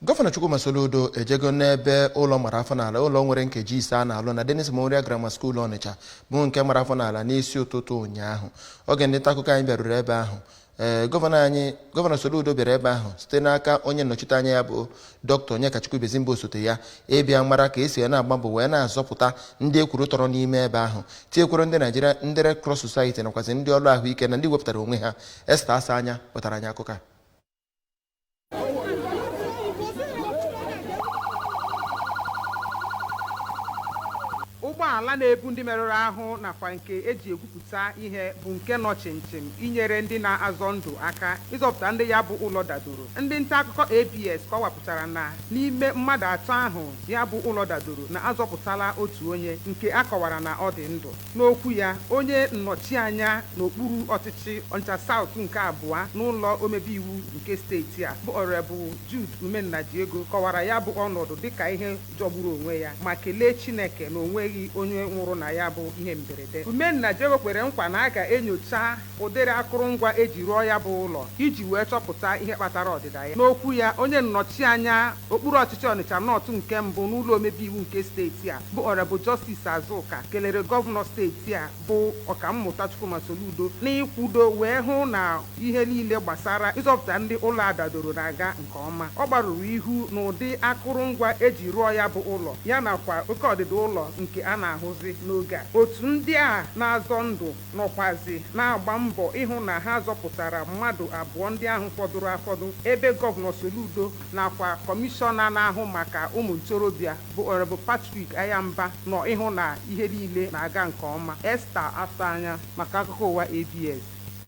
Govano Soludo ejego n'ebe ụlọ mara afọ n'ala ụlọ nwere nkeji ise a na-alụ na Dennis Memorial Grammar School Onitsha bụ nke mara afọ n'ala n'isi ụtụtụ ụnyaahụ. Oge ndị nta akụkọ anyị bịaruru ebe ahụ. Gọvanọ Soludo bịara ebe ahụ site n'aka onye nnọchite anya ya bụ Dr. Nyocha osote ya ịbịa mara ka esi na-agba mbọ wee na-azọpụta ndị ekwuru tọrọ n'ime ebe ahụ tinyekwuru ndị Nigeria ndị Red Cross Society nakwazi ndị ọrụ ahụike na ndị wepụtara onwe ha. Esther Asa anya kpọtara anyị akụkọ. Ụgbọala na-ebu ndị merụrụ ahụ nakwa nke eji egwupụta ihe bụ nke nọ chimchim inyere ndị na-azọ ndụ aka ịzọpụta ndị ya bụ ụlọ dadoro. Ndị nta akụkọ ABS kọwapụtara na n'ime mmadụ atọ ahụ ya bụ ụlọ dadoro na azọpụtala otu onye nke akọwara na ọ dị ndụ. N'okwu ya, onye nnọchianya n'okpuru ọchịchị Onitsha South nke abụọ n'ụlọ omebe iwu nke steeti a bụ Honorable Jude Umennajiego kọwara ya bụ ọnọdụ dịka ihe jọgburu onwe ya ma kelee Chineke na onweghị onye nwụrụ na ya bụ ihe mberede. Umennajiego kwere nkwa na a ga-enyocha ụdịrị akụrụngwa eji rụọ ya bụ ụlọ iji wee chọpụta ihe kpatara ọdịda ya. N'okwu ya, onye nnọchianya okpuru ọchịchị Onitsha North nke mbụ n'ụlọ omebe iwu nke steeti a bụ Honorable Justice Azuka kelere gọvanọ steeti a bụ ọkammụta Soludo n'ịkwudo wee hụ na ihe niile gbasara ịzọpụta ndị ụlọ adadoro na-aga nke ọma. Ọ gbarụrụ ihu n'ụdị akụrụngwa eji rụọ ya bụ ụlọ ya nakwa oke ọdịda ụlọ nke a na-ahụzi n'oge a. Otu ndị a na-azọ ndụ nọkwazi na-agba mbọ ịhụ na ha zọpụtara mmadụ abụọ ndị ahụ fọdụrụ afọdụ ebe gọvanọ Soludo nakwa kọmishọna na-ahụ maka ụmụ ntorobịa bụ Honorable Patrick Ayamba nọ ịhụ na ihe niile na-aga nke ọma. Esther Asa anya maka akụkọ ụwa ABS.